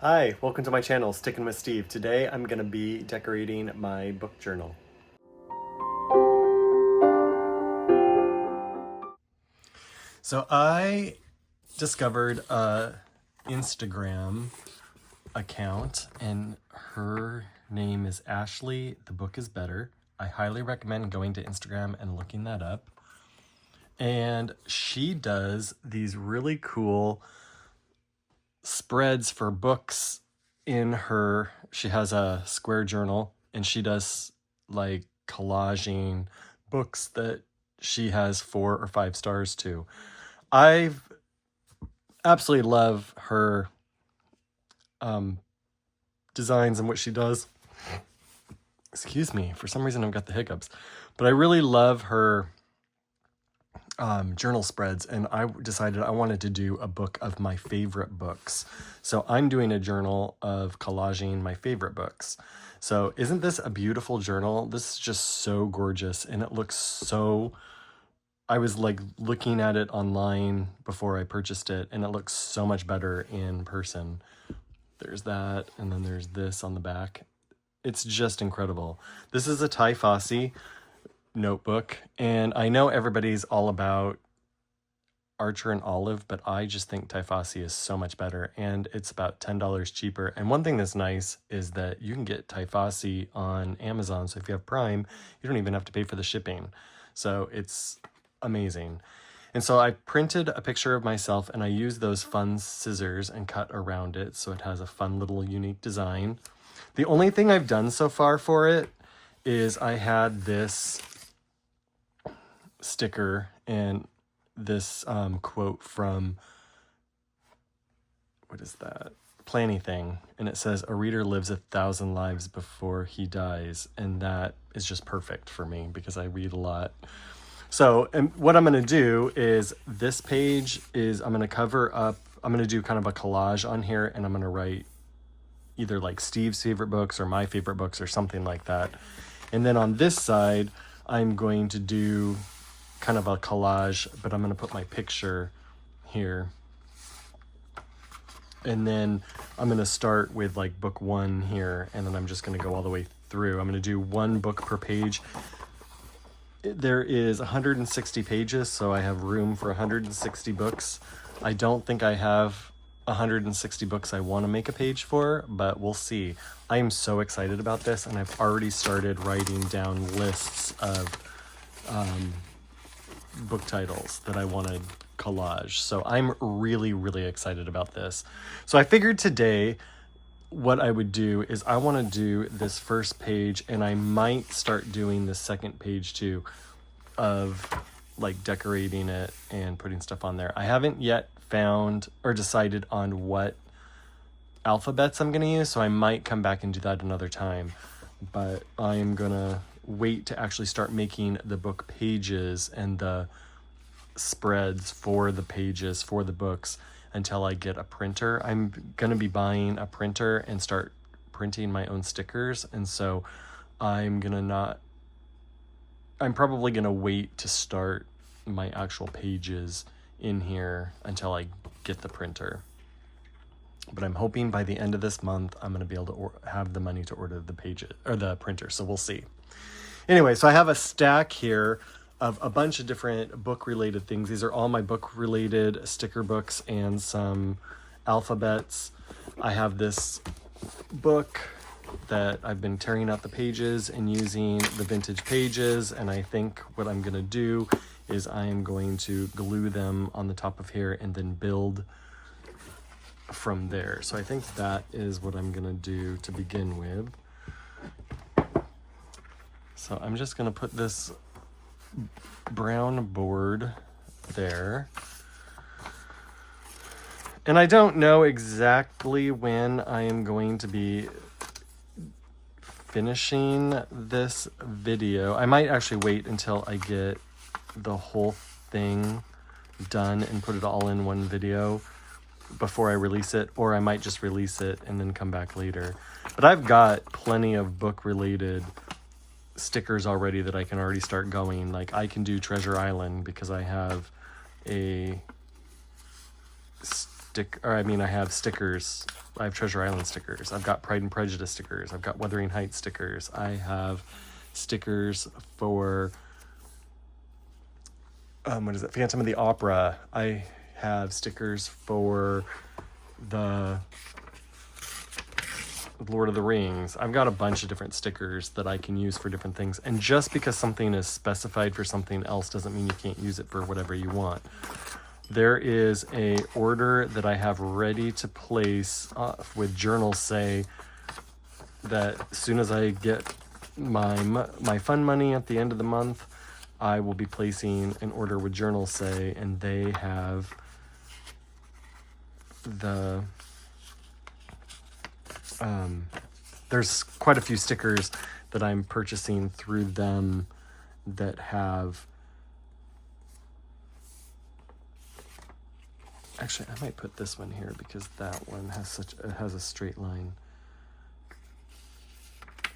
Hi, welcome to my channel, Sticking with Steve. Today I'm going to be decorating my book journal. So I discovered a Instagram account and her name is Ashley. The Book is Better. I highly recommend going to Instagram and looking that up. And she does these really cool spreads for books she has a square journal and she does like collaging books that she has 4 or 5 stars to. I absolutely love her designs and what she does. Excuse me, for some reason I've got the hiccups, but I really love her journal spreads, and I decided I wanted to do a book of my favorite books. So I'm doing a journal of collaging my favorite books. So isn't this a beautiful journal? This is just so gorgeous, and it looks so... I was like looking at it online before I purchased it, and it looks so much better in person. There's that, and then there's this on the back. It's just incredible. This is a Ty Fossey notebook, and I know everybody's all about Archer and Olive, but I just think Ty Fossey is so much better, and it's about $10 cheaper. And one thing that's nice is that you can get Ty Fossey on Amazon, so if you have Prime, you don't even have to pay for the shipping. So it's amazing. And so I printed a picture of myself, and I used those fun scissors and cut around it so it has a fun little unique design. The only thing I've done so far for it is I had this sticker and this quote from, what is that? Plannything. And it says, "A reader lives 1,000 lives before he dies." And that is just perfect for me because I read a lot. So, and what I'm going to do is this page is, I'm going to cover up, I'm going to do kind of a collage on here, and I'm going to write either like Steve's favorite books or my favorite books or something like that. And then on this side, I'm going to do kind of a collage, but I'm going to put my picture here. And then I'm going to start with like book 1 here, and then I'm just going to go all the way through. I'm going to do 1 book per page. There is 160 pages, so I have room for 160 books. I don't think I have 160 books I want to make a page for, but we'll see. I am so excited about this, and I've already started writing down lists of book titles that I want to collage. So I'm really, really excited about this. So I figured today what I would do is I want to do this first page, and I might start doing the second page too, of like decorating it and putting stuff on there. I haven't yet found or decided on what alphabets I'm going to use, so I might come back and do that another time. But I am going to wait to actually start making the book pages and the spreads for the pages for the books until I get a printer. I'm going to be buying a printer and start printing my own stickers, and so I'm probably going to wait to start my actual pages in here until I get the printer. But I'm hoping by the end of this month I'm going to be able to have the money to order the pages or the printer, so we'll see. Anyway, so I have a stack here of a bunch of different book-related things. These are all my book-related sticker books and some alphabets. I have this book that I've been tearing out the pages and using the vintage pages, and I think what I'm going to do is I am going to glue them on the top of here and then build from there. So I think that is what I'm going to do to begin with. So I'm just going to put this brown board there. And I don't know exactly when I am going to be finishing this video. I might actually wait until I get the whole thing done and put it all in one video before I release it, or I might just release it and then come back later. But I've got plenty of book related stickers already that I can already start going. Like I can do Treasure Island because I have I have stickers I have Treasure Island stickers. I've got Pride and Prejudice stickers. I've got Wuthering Heights stickers. I have stickers for, what is it? Phantom of the Opera. I have stickers for the Lord of the Rings. I've got a bunch of different stickers that I can use for different things. And just because something is specified for something else doesn't mean you can't use it for whatever you want. There is a order that I have ready to place with Journal Say that as soon as I get my fund money at the end of the month, I will be placing an order with Journal Say, and they have the there's quite a few stickers that I'm purchasing through them that have, actually I might put this one here because that one has a straight line,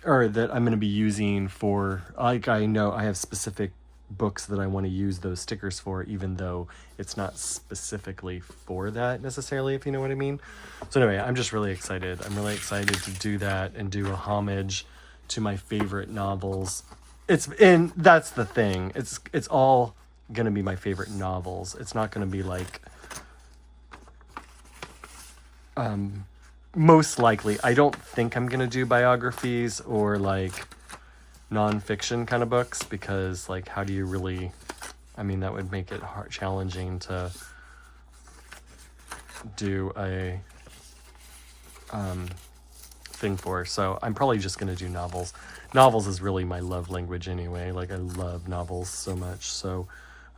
or that I'm going to be using for, like, I know I have specific books that I want to use those stickers for, even though it's not specifically for that necessarily, if you know what I mean. So anyway, I'm just really excited. I'm really excited to do that and do a homage to my favorite novels. And that's the thing. It's all going to be my favorite novels. It's not going to be like, most likely, I don't think I'm going to do biographies or like nonfiction kind of books, because like, how do you really, I mean, that would make it challenging to do a thing for. So I'm probably just going to do novels. Novels is really my love language anyway. Like, I love novels so much, so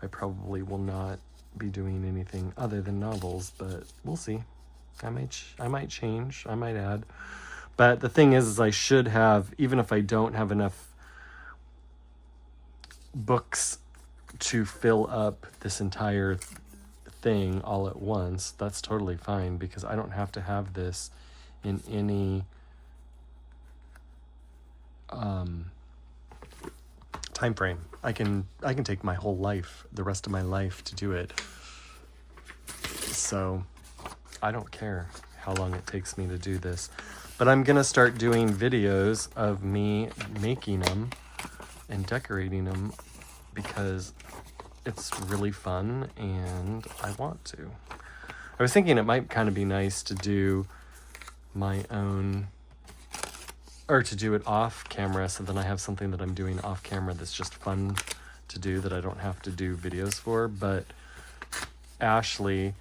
I probably will not be doing anything other than novels, but we'll see. I might change, I might add. But the thing is I should have, even if I don't have enough books to fill up this entire thing all at once, that's totally fine, because I don't have to have this in any time frame. I can take my whole life, the rest of my life, to do it. So I don't care how long it takes me to do this. But I'm gonna start doing videos of me making them and decorating them because it's really fun and I want to. I was thinking it might kind of be nice to do my own, or to do it off camera, so then I have something that I'm doing off camera that's just fun to do that I don't have to do videos for. But Ashley,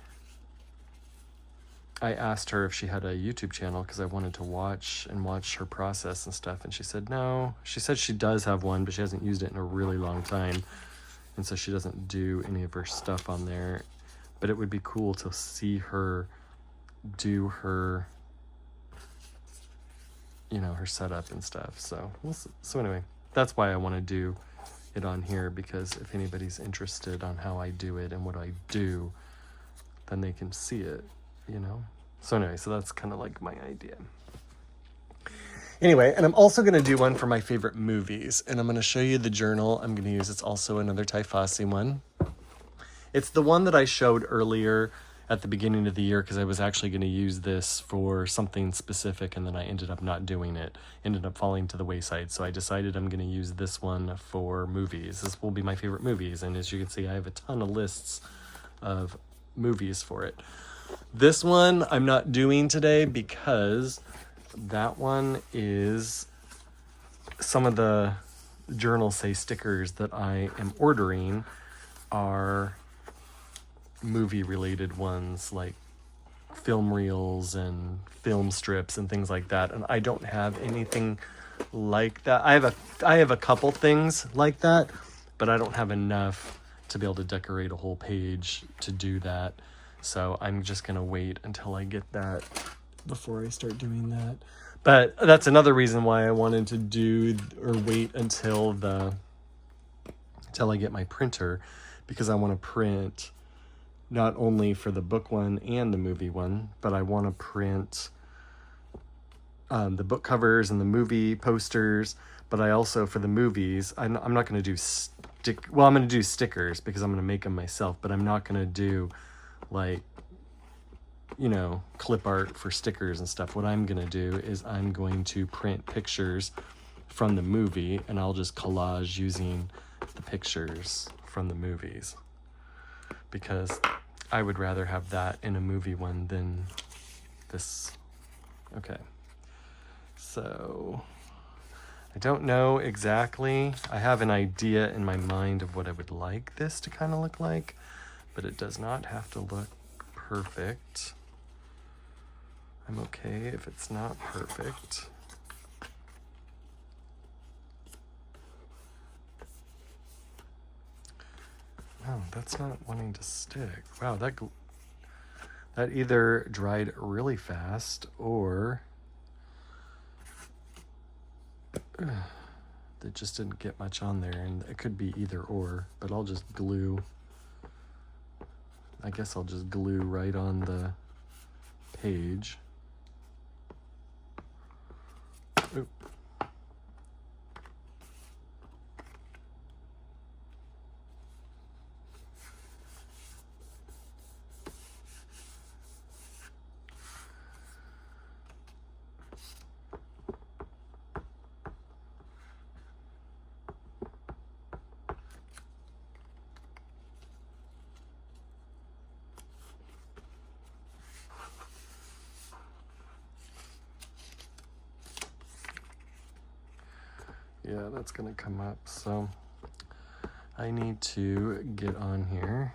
I asked her if she had a YouTube channel because I wanted to watch her process and stuff, and she said no. She said she does have one, but she hasn't used it in a really long time, and so she doesn't do any of her stuff on there. But it would be cool to see her do her, you know, her setup and stuff. So anyway, that's why I want to do it on here, because if anybody's interested on how I do it and what I do, then they can see it, you know. So anyway, so that's kind of like my idea. Anyway, and I'm also going to do one for my favorite movies, and I'm going to show you the journal I'm going to use. It's also another Typhasi one. It's the one that I showed earlier at the beginning of the year, because I was actually going to use this for something specific, and then I ended up not doing it. Ended up falling to the wayside, so I decided I'm going to use this one for movies. This will be my favorite movies, and as you can see, I have a ton of lists of movies for it. This one I'm not doing today because that one is some of the Journal Say stickers that I am ordering are movie related ones, like film reels and film strips and things like that, and I don't have anything like that. I have a couple things like that, but I don't have enough to be able to decorate a whole page to do that. So I'm just gonna wait until I get that before I start doing that. But that's another reason why I wanted to do, or wait until I get my printer, because I want to print not only for the book one and the movie one, but I want to print the book covers and the movie posters. But I also, for the movies, I'm not going to do I'm going to do stickers because I'm going to make them myself, but I'm not going to do like you know, clip art for stickers and stuff. What I'm gonna do is I'm going to print pictures from the movie, and I'll just collage using the pictures from the movies, because I would rather have that in a movie one than this. Okay, so I don't know exactly. I have an idea in my mind of what I would like this to kind of look like, but it does not have to look perfect. I'm okay if it's not perfect. Oh, that's not wanting to stick. Wow, that either dried really fast or they just didn't get much on there, and it could be either or, but I'll just glue. I guess I'll just glue right on the page. Oop. Yeah, that's gonna come up, so I need to get on here.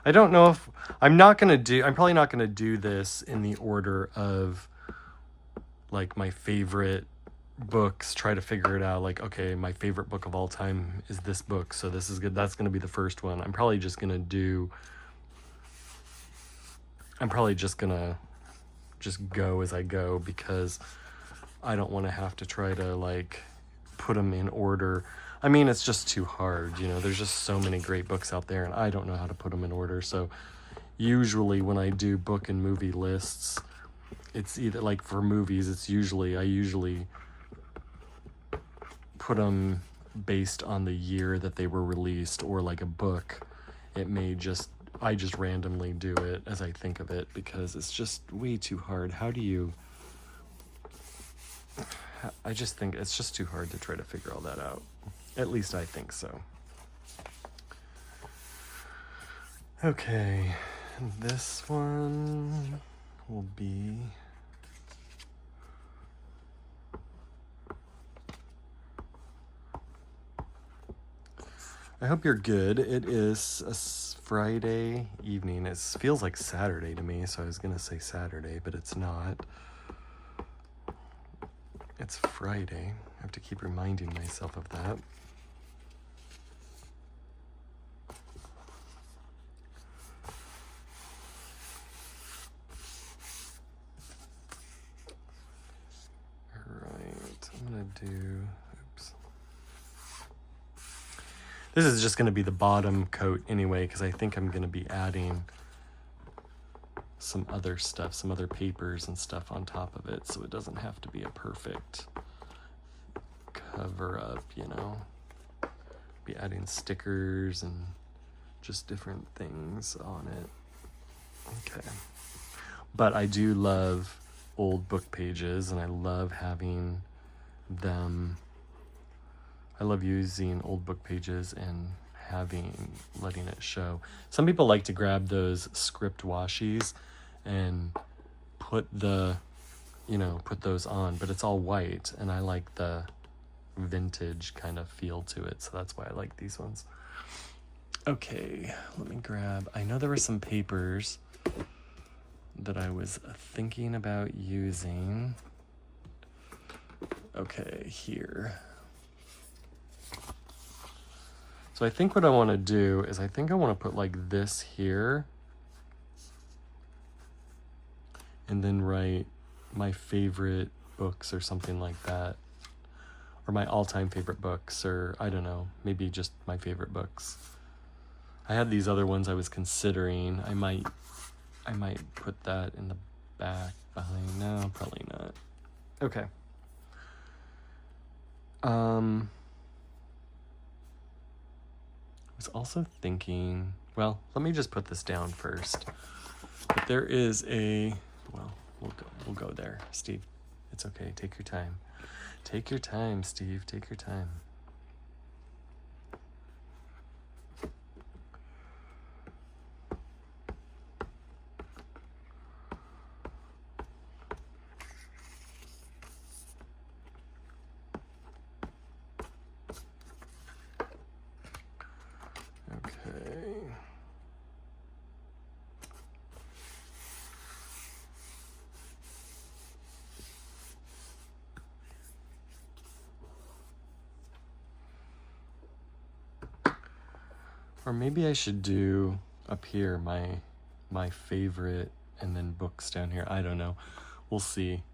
I don't know if I'm probably not gonna do this in the order of like my favorite books, try to figure it out, like, okay, my favorite book of all time is this book, so this is good, that's gonna be the first one. I'm probably just gonna go as I go, because I don't want to have to try to like put them in order. I mean, it's just too hard, you know, there's just so many great books out there and I don't know how to put them in order. So usually when I do book and movie lists, it's either like for movies, I usually put them based on the year that they were released, or like a book, I just randomly do it as I think of it, because it's just way too hard. I just think it's just too hard to try to figure all that out. At least I think so. Okay, this one will be... I hope you're good. It is a Friday evening. It feels like Saturday to me, so I was gonna say Saturday, but it's not. It's Friday. I have to keep reminding myself of that. Alright, I'm gonna do... Oops. This is just gonna be the bottom coat anyway, because I think I'm gonna be adding some other stuff, some other papers and stuff on top of it, so it doesn't have to be a perfect cover up, you know. Be adding stickers and just different things on it. Okay. But I do love old book pages, and I love having them. I love using old book pages and letting it show. Some people like to grab those script washies and put those on, but it's all white, and I like the vintage kind of feel to it, so that's why I like these ones. Okay, let me grab, I know there were some papers that I was thinking about using. Okay, here. So I think what I want to do is I think I want to put like this here, and then write my favorite books or something like that, or my all-time favorite books, or I don't know, maybe just my favorite books. I had these other ones I was considering. I might put that in the back behind. No, probably not. Okay. I was also thinking, well, let me just put this down first. But there is a, well, we'll go there, Steve. It's okay. Take your time. Take your time, Steve. Take your time. Okay. Or maybe I should do up here my favorite and then books down here. I don't know. We'll see.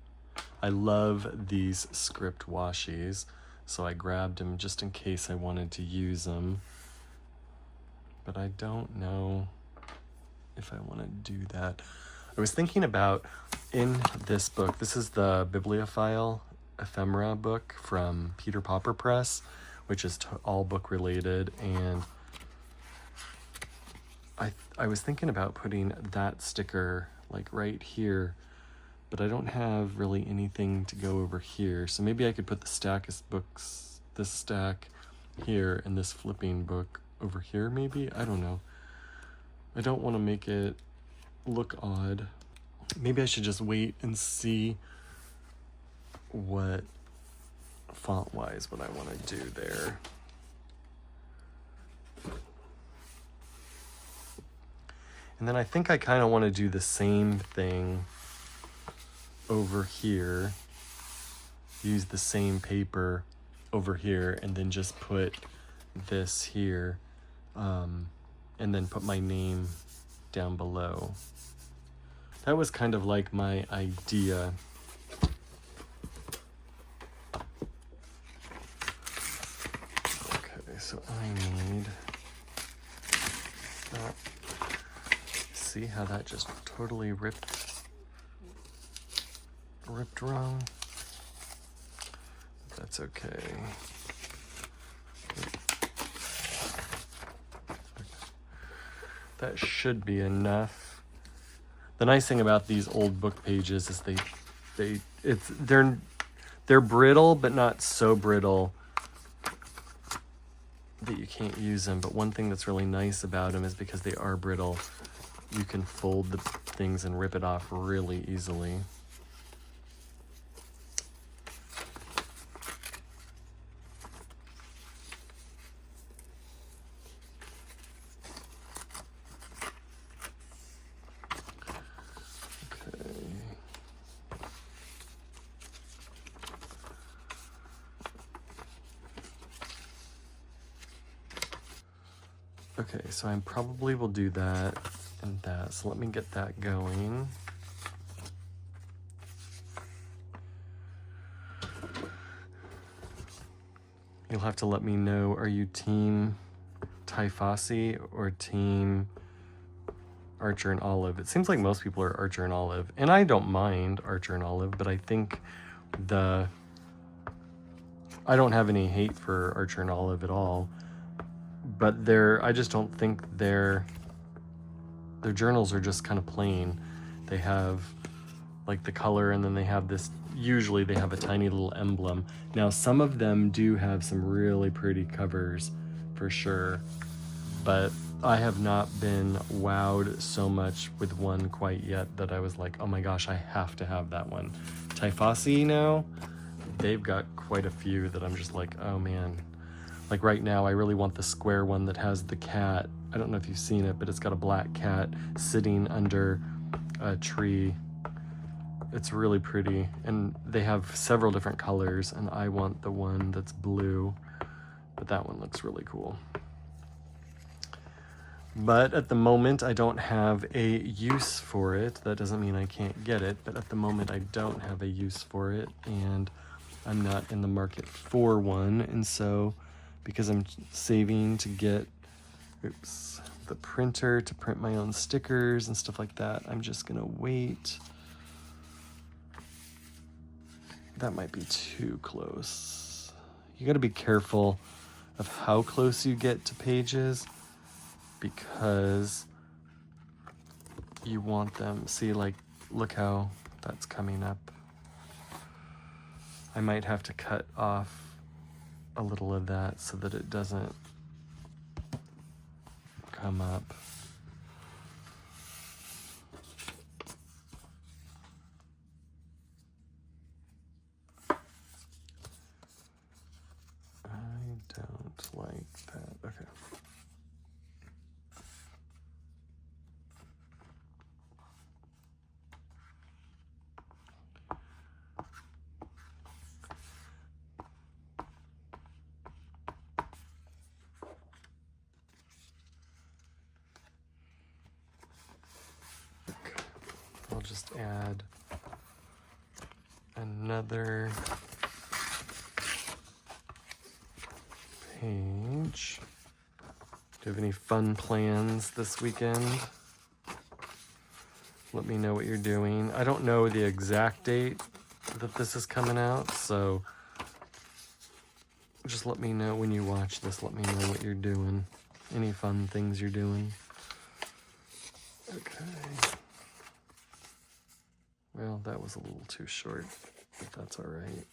I love these script washies, so I grabbed them just in case I wanted to use them. But I don't know if I want to do that. I was thinking about in this book, this is the Bibliophile Ephemera book from Peter Popper Press, which is all book related, and I was thinking about putting that sticker like right here, but I don't have really anything to go over here. So maybe I could put the stack of books, this stack here, and this flipping book over here maybe? I don't know. I don't want to make it look odd. Maybe I should just wait and see what font-wise what I want to do there. And then I think I kind of want to do the same thing over here. Use the same paper over here and then just put this here. And then put my name down below. That was kind of like my idea. Okay, so I need that. See how that just totally ripped wrong? That's okay. That should be enough. The nice thing about these old book pages is they're brittle, but not so brittle that you can't use them. But one thing that's really nice about them is because they are brittle, you can fold the things and rip it off really easily. Okay, so I probably will do that and that. So let me get that going. You'll have to let me know, are you team Typhossi or team Archer and Olive? It seems like most people are Archer and Olive, and I don't mind Archer and Olive, but I think I don't have any hate for Archer and Olive at all. But I just don't think their journals are just kind of plain. They have like the color, and then they have this, usually they have a tiny little emblem. Now some of them do have some really pretty covers for sure, but I have not been wowed so much with one quite yet that I was like, oh my gosh, I have to have that one. Typhossi now, they've got quite a few that I'm just like, oh man. Like right now, I really want the square one that has the cat. I don't know if you've seen it, but it's got a black cat sitting under a tree. It's really pretty. And they have several different colors, and I want the one that's blue. But that one looks really cool. But at the moment, I don't have a use for it. That doesn't mean I can't get it, but at the moment, I don't have a use for it, and I'm not in the market for one. And so, because I'm saving to get the printer to print my own stickers and stuff like that, I'm just gonna wait. That might be too close. You gotta be careful of how close you get to pages, because you want them. See, like, look how that's coming up. I might have to cut off a little of that so that it doesn't come up. I don't like that. Okay. I'll just add another page. Do you have any fun plans this weekend? Let me know what you're doing. I don't know the exact date that this is coming out, so just let me know when you watch this. Let me know what you're doing. Any fun things you're doing. Okay. Well, that was a little too short, but that's all right.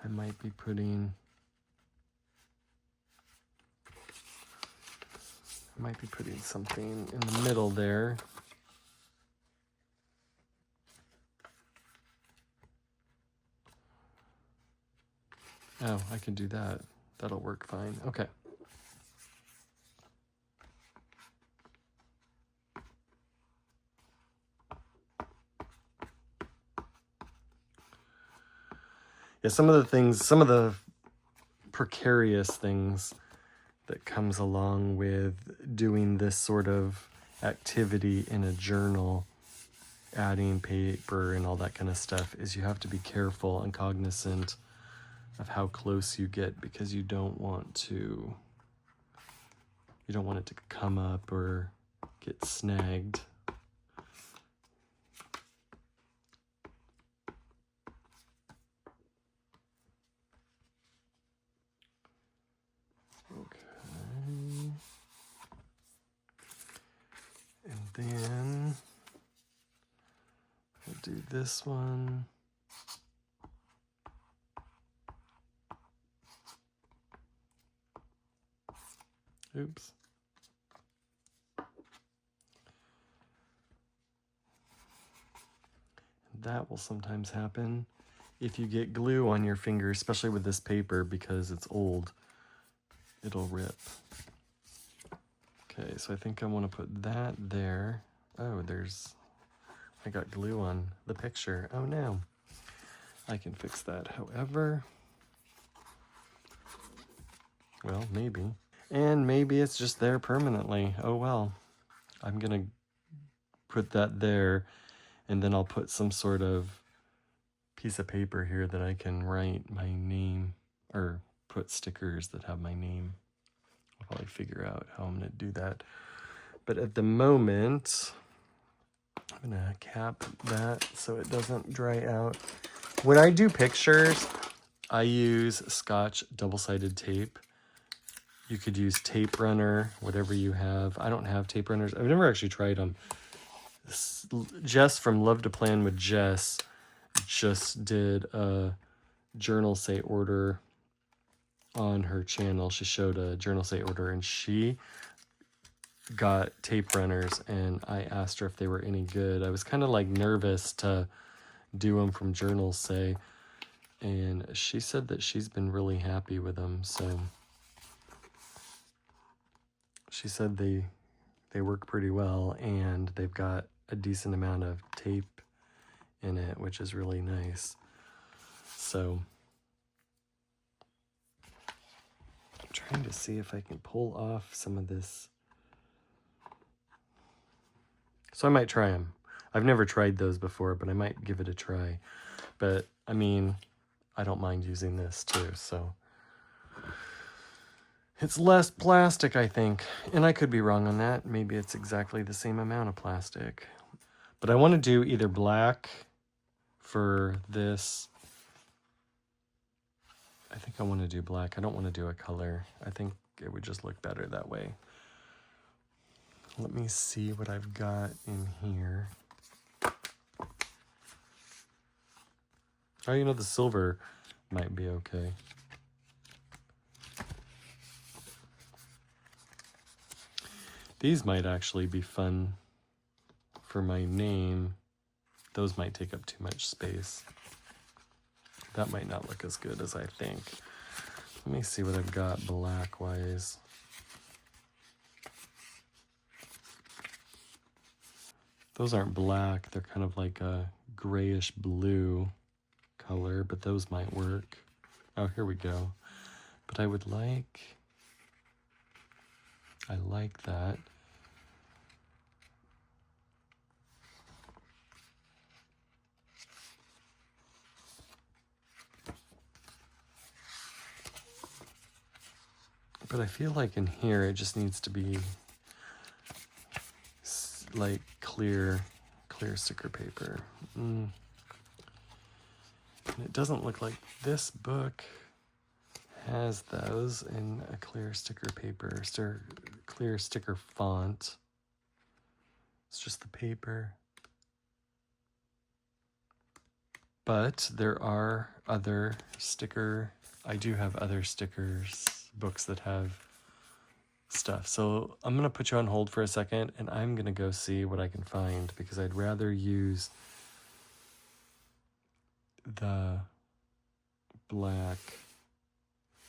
I might be putting something in the middle there. Oh, I can do that. That'll work fine. Okay. Yeah, some of the precarious things that comes along with doing this sort of activity in a journal, adding paper and all that kind of stuff, is you have to be careful and cognizant of how close you get, because you don't want it to come up or get snagged. Okay. And then we'll do this one. Oops. That will sometimes happen if you get glue on your finger, especially with this paper, because it's old. It'll rip. Okay, so I think I want to put that there. Oh, I got glue on the picture. Oh no. I can fix that. However, well, maybe. And maybe it's just there permanently. Oh well. I'm gonna put that there, and then I'll put some sort of piece of paper here that I can write my name, or put stickers that have my name. I'll probably figure out how I'm gonna do that. But at the moment, I'm gonna cap that so it doesn't dry out. When I do pictures, I use Scotch double-sided tape. You could use tape runner, whatever you have. I don't have tape runners. I've never actually tried them. Jess from Love to Plan with Jess just did a journal say order on her channel. She showed a journal say order, and she got tape runners, and I asked her if they were any good. I was kind of like nervous to do them from journal say, and she said that she's been really happy with them. So she said they work pretty well, and they've got a decent amount of tape in it, which is really nice. So I'm trying to see if I can pull off some of this. So I might try them. I've never tried those before, but I might give it a try. But I mean, I don't mind using this too, so it's less plastic, I think. And I could be wrong on that. Maybe it's exactly the same amount of plastic. But I want to do either black for this. I think I want to do black. I don't want to do a color. I think it would just look better that way. Let me see what I've got in here. Oh, you know, the silver might be okay. These might actually be fun for my name. Those might take up too much space. That might not look as good as I think. Let me see what I've got black-wise. Those aren't black. They're kind of like a grayish blue color, but those might work. Oh, here we go. But I like that. But I feel like in here it just needs to be like clear sticker paper. And it doesn't look like this book has those in a clear sticker paper, clear sticker font. It's just the paper. But there are other I do have other books that have stuff. So I'm going to put you on hold for a second and I'm going to go see what I can find because I'd rather use the black.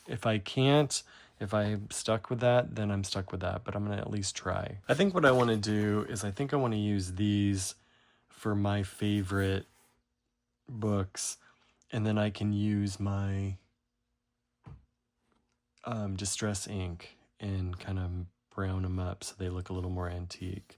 If I'm stuck with that, then I'm stuck with that, but I'm going to at least try. I think what I want to do is I want to use these for my favorite books, and then I can use my distress ink and kind of brown them up so they look a little more antique.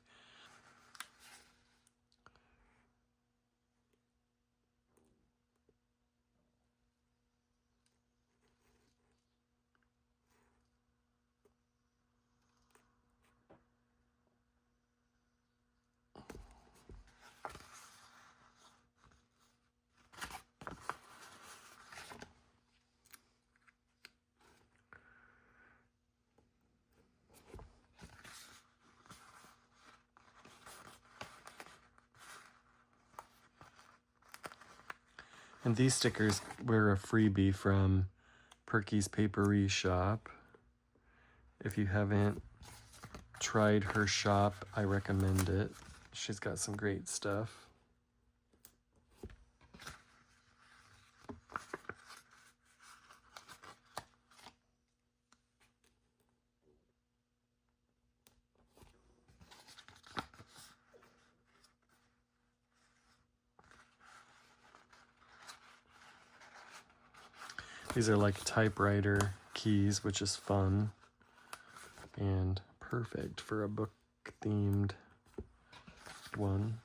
And these stickers were a freebie from Perky's Papery Shop. If you haven't tried her shop, I recommend it. She's got some great stuff. These are like typewriter keys, which is fun and perfect for a book-themed one.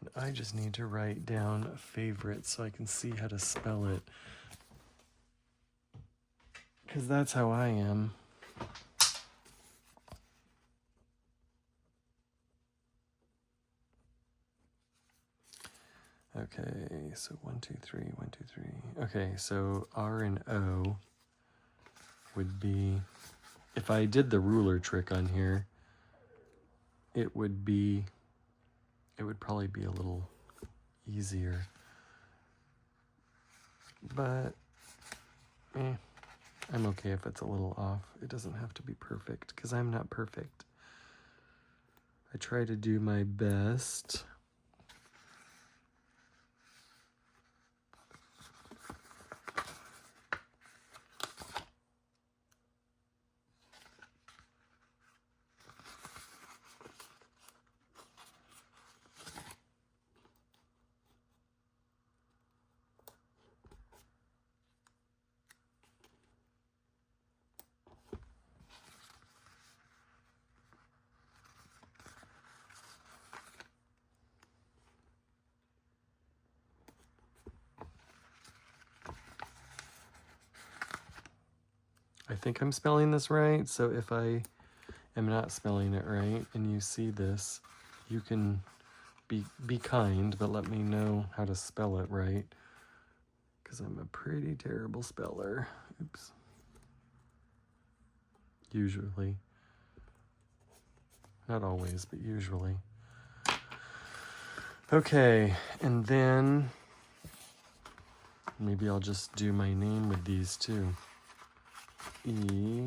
And I just need to write down a favorite so I can see how to spell it, because that's how I am. Okay, so 1, 2, 3, 1, 2, 3. Okay, so R and O would be, if I did the ruler trick on here, it would probably be a little easier. But, I'm okay if it's a little off. It doesn't have to be perfect, because I'm not perfect. I try to do my best. I think I'm spelling this right, so if I am not spelling it right and you see this, you can be kind, but let me know how to spell it right. because I'm a pretty terrible speller. Oops. Usually. Not always, but usually. Okay, and then maybe I'll just do my name with these too. E.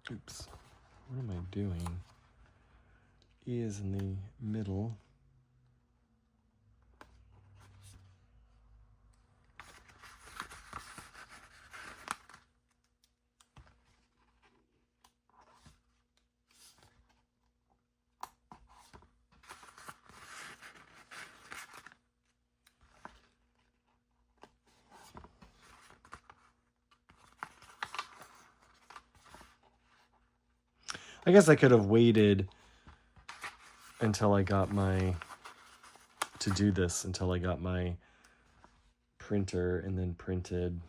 Oops. What am I doing? E is in the middle. I guess I could have waited until I got my, to do this, until I got my printer and then printed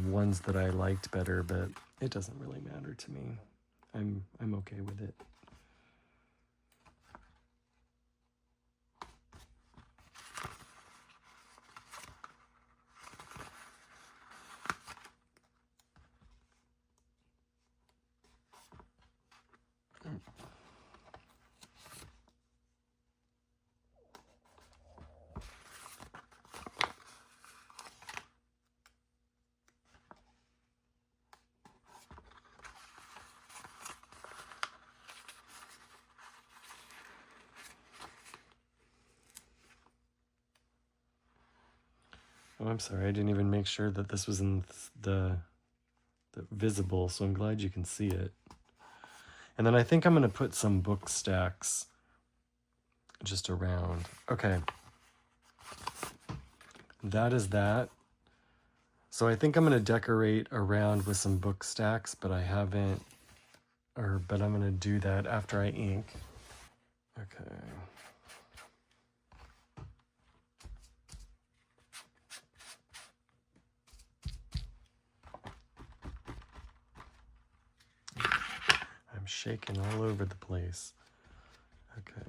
ones that I liked better, but it doesn't really matter to me. I'm okay with it. Oh, I'm sorry. I didn't even make sure that this was in the visible, so I'm glad you can see it. And then I think I'm going to put some book stacks just around. Okay. That is that. So I think I'm going to decorate around with some book stacks, but I haven't, but I'm going to do that after I ink. Okay. I'm shaking all over the place. Okay.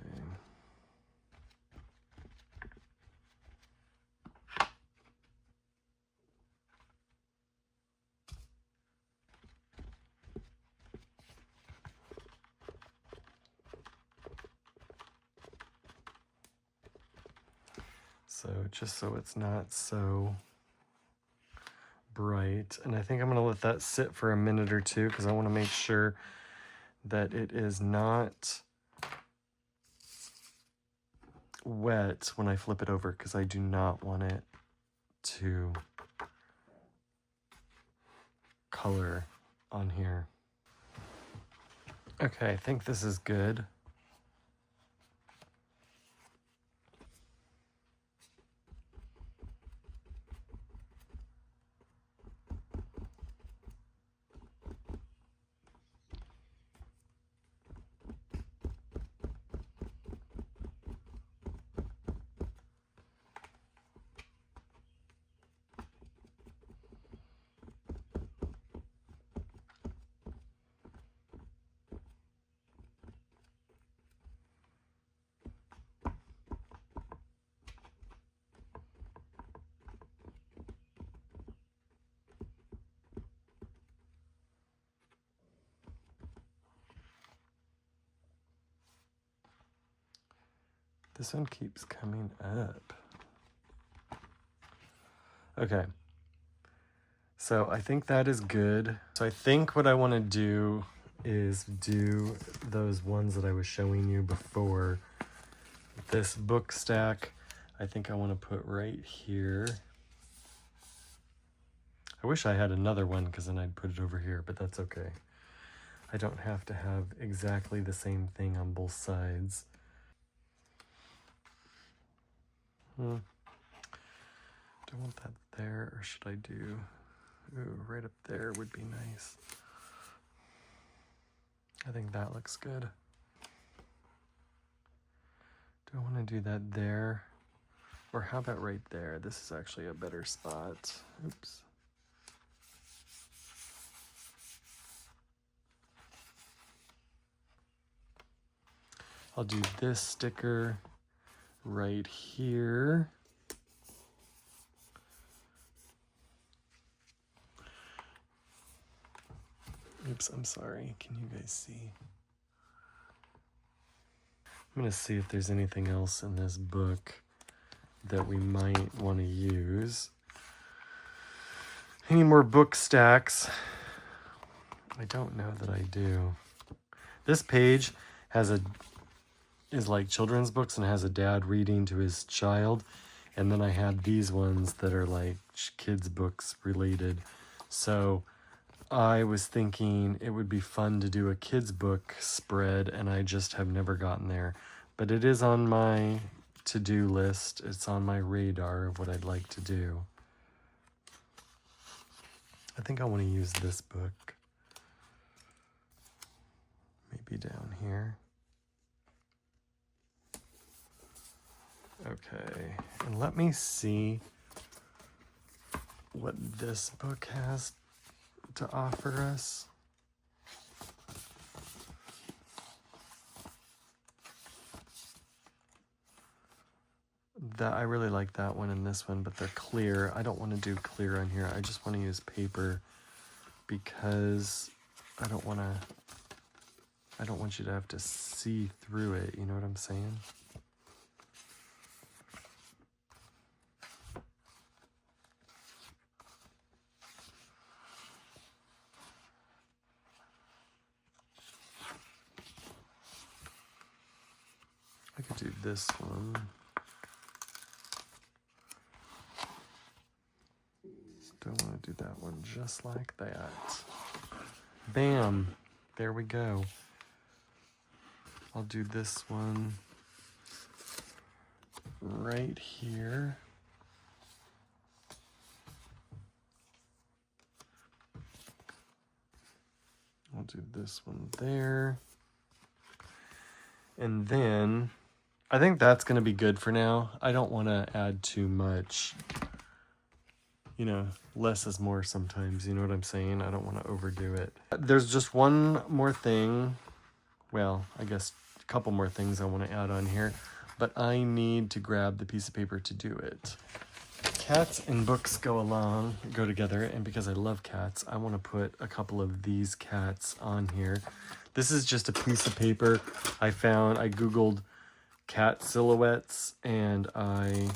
So just so it's not so bright. And I think I'm going to let that sit for a minute or two because I want to make sure that it is not wet when I flip it over, because I do not want it to color on here. Okay, I think this is good. This one keeps coming up. Okay. So I think that is good. So I think what I want to do is do those ones that I was showing you before. This book stack, I think I want to put right here. I wish I had another one because then I'd put it over here, but that's okay. I don't have to have exactly the same thing on both sides. Do I want that there, or should I do, ooh, right up there would be nice. I think that looks good. Do I want to do that there? Or how about right there? This is actually a better spot. Oops. I'll do this sticker right here. Oops, I'm sorry. Can you guys see? I'm going to see if there's anything else in this book that we might want to use. Any more book stacks? I don't know that I do. This page is like children's books and has a dad reading to his child. And then I had these ones that are like kids books related. So I was thinking it would be fun to do a kids book spread, and I just have never gotten there. But it is on my to-do list. It's on my radar of what I'd like to do. I think I want to use this book. Maybe down here. Okay, and let me see what this book has to offer us. That I really like that one and this one, but they're clear. I don't want to do clear on here. I just want to use paper because I don't want you to have to see through it, you know what I'm saying? I could do this one. Do I want to do that one just like that? Bam! There we go. I'll do this one right here. I'll do this one there. And then I think that's going to be good for now. I don't want to add too much. You know, less is more sometimes, you know what I'm saying? I don't want to overdo it. There's just one more thing. Well, I guess a couple more things I want to add on here, but I need to grab the piece of paper to do it. Cats and books go together, and because I love cats, I want to put a couple of these cats on here. This is just a piece of paper I found. I Googled cat silhouettes, and I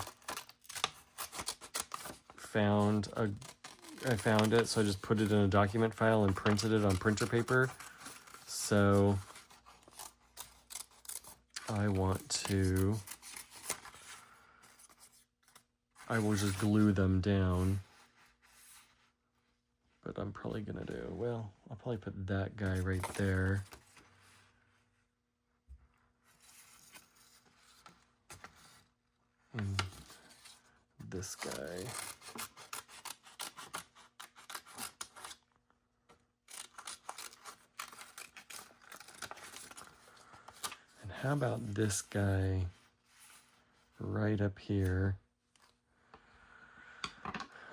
found it, so I just put it in a document file and printed it on printer paper. So I will just glue them down. But I'm probably gonna I'll probably put that guy right there. And this guy. And how about this guy right up here?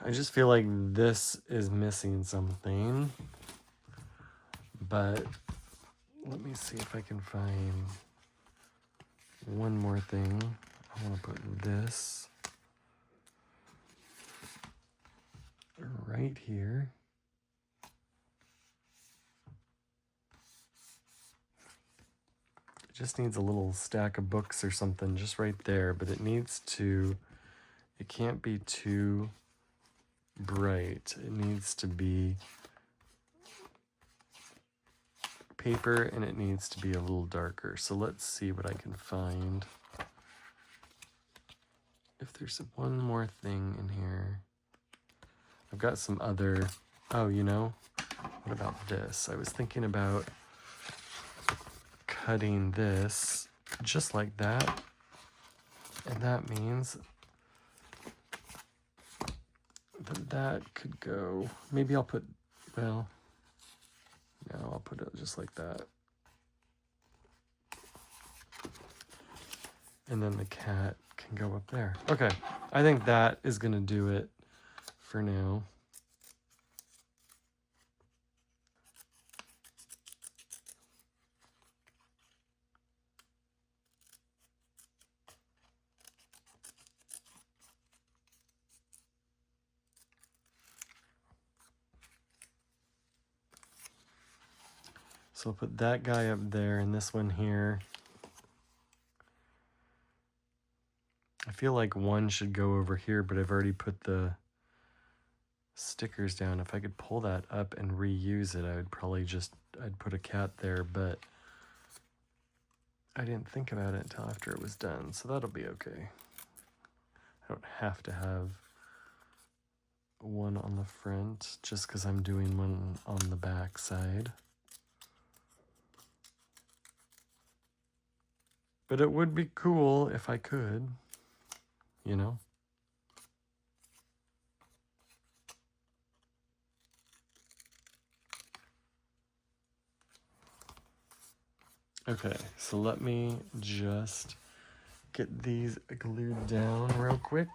I just feel like this is missing something, but let me see if I can find one more thing. I want to put this right here. It just needs a little stack of books or something just right there, but it can't be too bright. It needs to be paper, and it needs to be a little darker. So let's see what I can find. If there's one more thing in here. I've got some other, what about this? I was thinking about cutting this just like that. And that means that could go, maybe I'll put, no, I'll put it just like that. And then the cat can go up there. Okay, I think that is gonna do it for now. So I'll put that guy up there and this one here. I feel like one should go over here, but I've already put the stickers down. If I could pull that up and reuse it, I would probably I'd put a cat there, but I didn't think about it until after it was done, so that'll be okay. I don't have to have one on the front just because I'm doing one on the back side. But it would be cool if I could, you know? Okay, so let me just get these glued down real quick.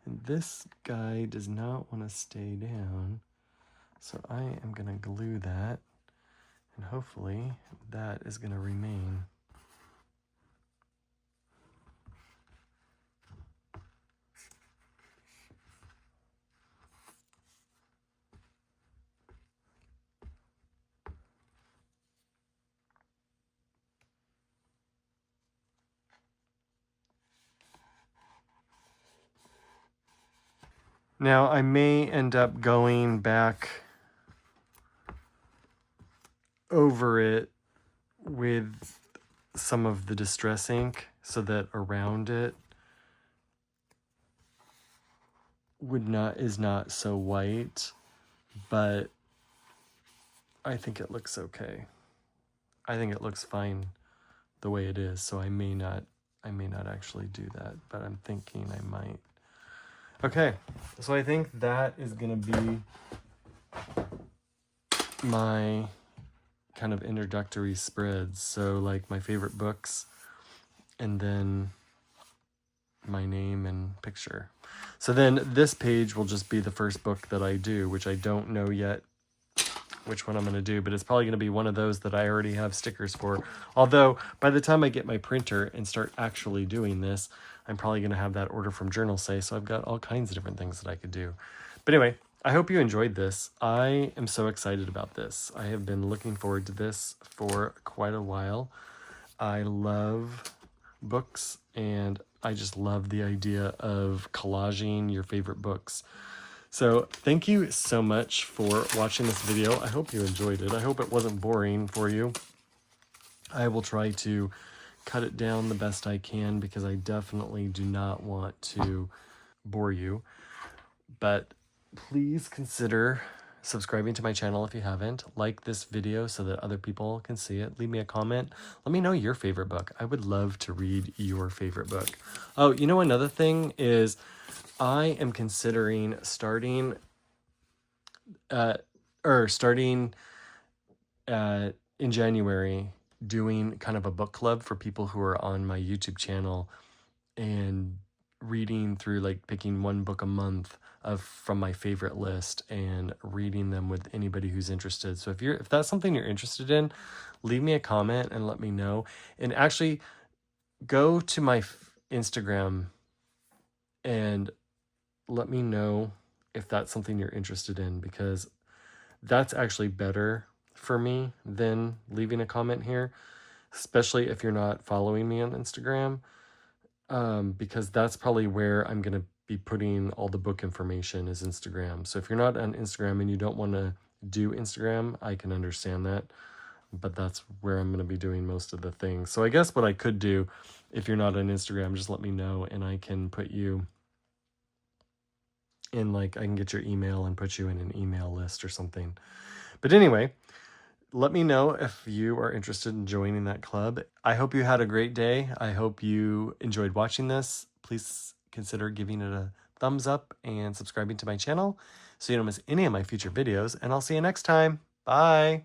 And this guy does not want to stay down, so I am going to glue that, and hopefully that is going to remain. Now I may end up going back over it with some of the distress ink so that around it is not so white, but I think it looks okay. I think it looks fine the way it is, so I may not actually do that, but I'm thinking I might. Okay, so I think that is gonna be my kind of introductory spreads. So like my favorite books, and then my name and picture. So then this page will just be the first book that I do, which I don't know yet which one I'm going to do, but it's probably going to be one of those that I already have stickers for. Although by the time I get my printer and start actually doing this, I'm probably going to have that order from Journal Say, so I've got all kinds of different things that I could do. But anyway, I hope you enjoyed this. I am so excited about this. I have been looking forward to this for quite a while. I love books, and I just love the idea of collaging your favorite books. So thank you so much for watching this video. I hope you enjoyed it. I hope it wasn't boring for you. I will try to cut it down the best I can because I definitely do not want to bore you. But please consider subscribing to my channel if you haven't. Like this video so that other people can see it. Leave me a comment. Let me know your favorite book. I would love to read your favorite book. Oh, you know, another thing is I am considering starting in January doing kind of a book club for people who are on my YouTube channel and reading through, like, picking one book a month from my favorite list and reading them with anybody who's interested. So if that's something you're interested in, leave me a comment and let me know. And actually go to my Instagram and let me know if that's something you're interested in, because that's actually better for me than leaving a comment here, especially if you're not following me on Instagram, because that's probably where I'm going to be putting all the book information is Instagram. So if you're not on Instagram and you don't want to do Instagram, I can understand that, but that's where I'm going to be doing most of the things. So I guess what I could do, if you're not on Instagram, just let me know and I can put you in, like, I can get your email and put you in an email list or something. But anyway, let me know if you are interested in joining that club. I hope you had a great day. I hope you enjoyed watching this. Please consider giving it a thumbs up and subscribing to my channel so you don't miss any of my future videos. And I'll see you next time. Bye.